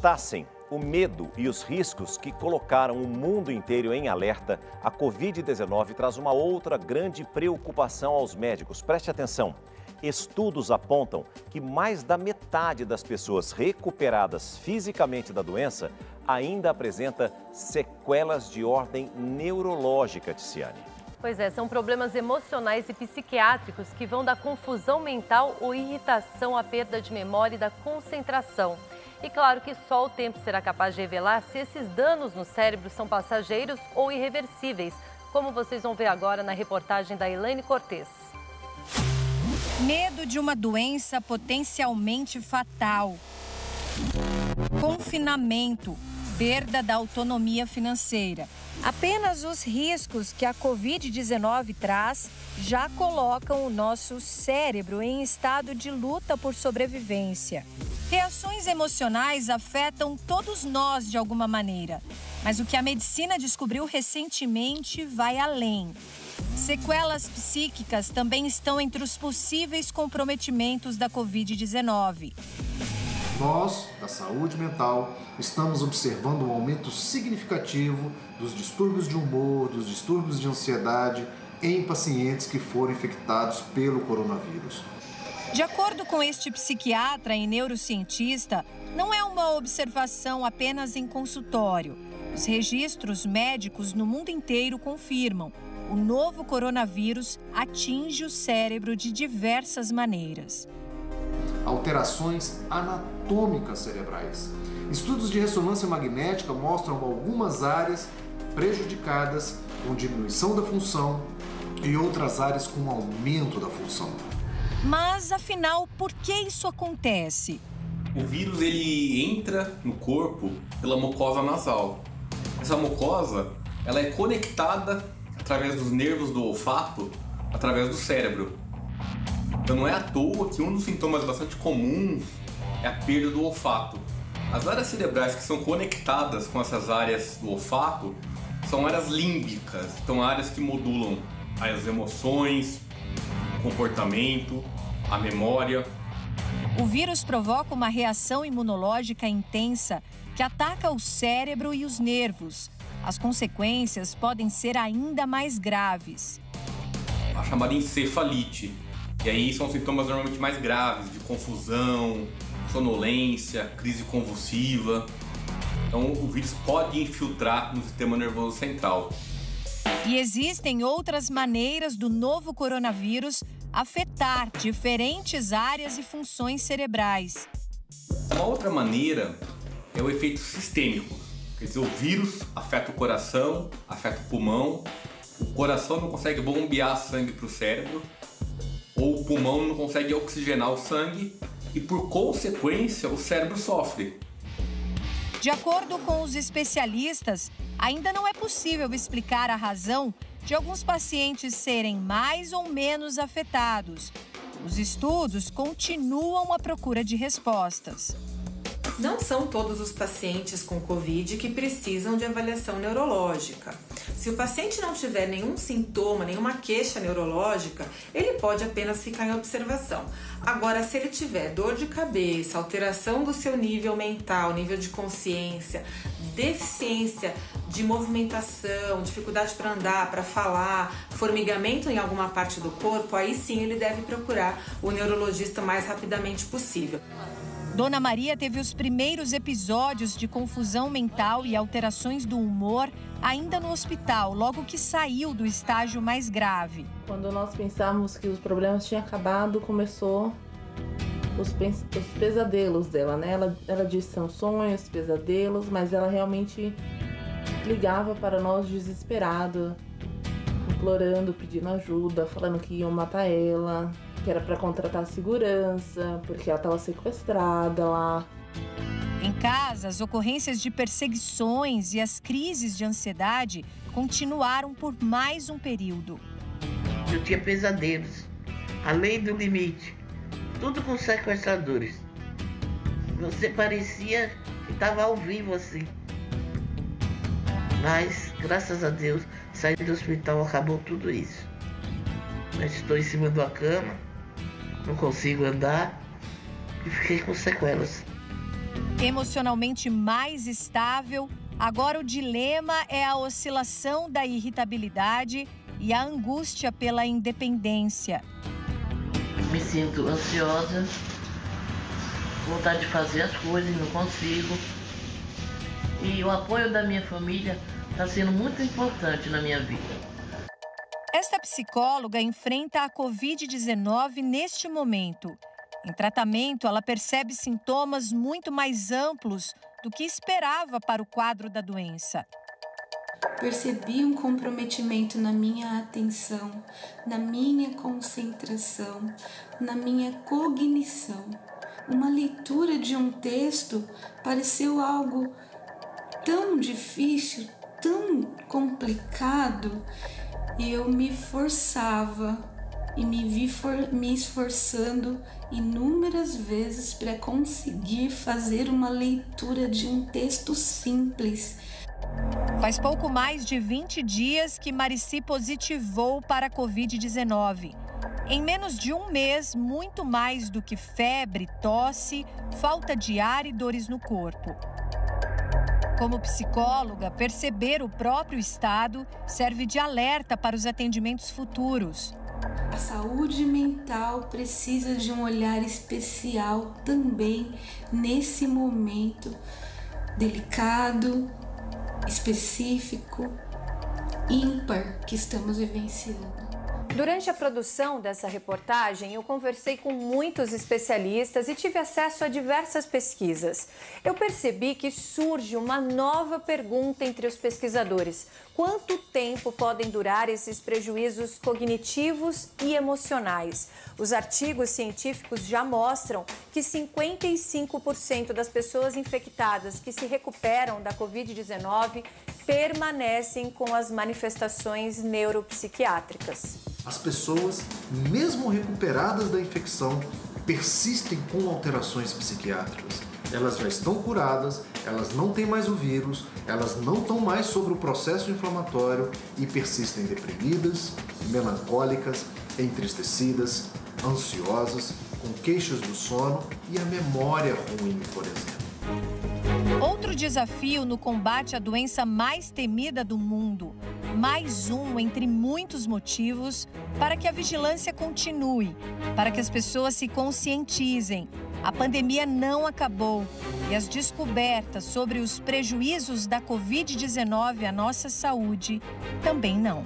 bastassem o medo e os riscos que colocaram o mundo inteiro em alerta, a Covid-19 traz uma outra grande preocupação aos médicos. Preste atenção. Estudos apontam que mais da metade das pessoas recuperadas fisicamente da doença ainda apresenta sequelas de ordem neurológica, Ticiane. Pois é, são problemas emocionais e psiquiátricos que vão da confusão mental ou irritação à perda de memória e da concentração. E claro que só o tempo será capaz de revelar se esses danos no cérebro são passageiros ou irreversíveis, como vocês vão ver agora na reportagem da Elaine Cortez. Medo de uma doença potencialmente fatal. Confinamento, perda da autonomia financeira. Apenas os riscos que a Covid-19 traz já colocam o nosso cérebro em estado de luta por sobrevivência. Reações emocionais afetam todos nós de alguma maneira, mas o que a medicina descobriu recentemente vai além. Sequelas psíquicas também estão entre os possíveis comprometimentos da Covid-19. Nós, da saúde mental, estamos observando um aumento significativo dos distúrbios de humor, dos distúrbios de ansiedade em pacientes que foram infectados pelo coronavírus. De acordo com este psiquiatra e neurocientista, não é uma observação apenas em consultório. Os registros médicos no mundo inteiro confirmam: o novo coronavírus atinge o cérebro de diversas maneiras. Alterações anatômicas cerebrais. Estudos de ressonância magnética mostram algumas áreas prejudicadas com diminuição da função e outras áreas com aumento da função. Mas, afinal, por que isso acontece? O vírus ele entra no corpo pela mucosa nasal. Essa mucosa ela é conectada através dos nervos do olfato, através do cérebro. Então não é à toa que um dos sintomas bastante comuns é a perda do olfato. As áreas cerebrais que são conectadas com essas áreas do olfato são áreas límbicas, então áreas que modulam as emoções, o comportamento, a memória. O vírus provoca uma reação imunológica intensa que ataca o cérebro e os nervos. As consequências podem ser ainda mais graves. A chamada encefalite. E aí são sintomas normalmente mais graves, de confusão, sonolência, crise convulsiva. Então o vírus pode infiltrar no sistema nervoso central. E existem outras maneiras do novo coronavírus afetar diferentes áreas e funções cerebrais. Uma outra maneira é o efeito sistêmico. Quer dizer, o vírus afeta o coração, afeta o pulmão. O coração não consegue bombear sangue para o cérebro, ou o pulmão não consegue oxigenar o sangue e, por consequência, o cérebro sofre. De acordo com os especialistas, ainda não é possível explicar a razão de alguns pacientes serem mais ou menos afetados. Os estudos continuam à procura de respostas. Não são todos os pacientes com Covid que precisam de avaliação neurológica. Se o paciente não tiver nenhum sintoma, nenhuma queixa neurológica, ele pode apenas ficar em observação. Agora, se ele tiver dor de cabeça, alteração do seu nível mental, nível de consciência, deficiência de movimentação, dificuldade para andar, para falar, formigamento em alguma parte do corpo, aí sim ele deve procurar o neurologista o mais rapidamente possível. Dona Maria teve os primeiros episódios de confusão mental e alterações do humor ainda no hospital, logo que saiu do estágio mais grave. Quando nós pensávamos que os problemas tinham acabado, começou os pesadelos dela, né? Ela disse que são sonhos, pesadelos, mas ela realmente ligava para nós desesperada, implorando, pedindo ajuda, falando que iam matar ela, que era para contratar segurança, porque ela estava sequestrada lá. Em casa, as ocorrências de perseguições e as crises de ansiedade continuaram por mais um período. Eu tinha pesadelos, além do limite, tudo com sequestradores. Você parecia que estava ao vivo assim. Mas, graças a Deus, saí do hospital, acabou tudo isso. Mas estou em cima de uma cama, não consigo andar e fiquei com sequelas. Emocionalmente mais estável, agora o dilema é a oscilação da irritabilidade e a angústia pela independência. Me sinto ansiosa, vontade de fazer as coisas e não consigo. E o apoio da minha família está sendo muito importante na minha vida. Esta psicóloga enfrenta a Covid-19 neste momento. Em tratamento, ela percebe sintomas muito mais amplos do que esperava para o quadro da doença. Percebi um comprometimento na minha atenção, na minha concentração, na minha cognição. Uma leitura de um texto pareceu algo tão difícil, tão complicado, e eu me forçava e me vi me esforçando inúmeras vezes para conseguir fazer uma leitura de um texto simples. Faz pouco mais de 20 dias que Marici positivou para a Covid-19. Em menos de um mês, muito mais do que febre, tosse, falta de ar e dores no corpo. Como psicóloga, perceber o próprio estado serve de alerta para os atendimentos futuros. A saúde mental precisa de um olhar especial também nesse momento delicado, específico, ímpar que estamos vivenciando. Durante a produção dessa reportagem, eu conversei com muitos especialistas e tive acesso a diversas pesquisas. Eu percebi que surge uma nova pergunta entre os pesquisadores: quanto tempo podem durar esses prejuízos cognitivos e emocionais? Os artigos científicos já mostram que 55% das pessoas infectadas que se recuperam da Covid-19 permanecem com as manifestações neuropsiquiátricas. As pessoas, mesmo recuperadas da infecção, persistem com alterações psiquiátricas. Elas já estão curadas, elas não têm mais o vírus, elas não estão mais sobre o processo inflamatório e persistem deprimidas, melancólicas, entristecidas, ansiosas, com queixas do sono e a memória ruim, por exemplo. Outro desafio no combate à doença mais temida do mundo. Mais um entre muitos motivos para que a vigilância continue, para que as pessoas se conscientizem. A pandemia não acabou e as descobertas sobre os prejuízos da Covid-19 à nossa saúde também não.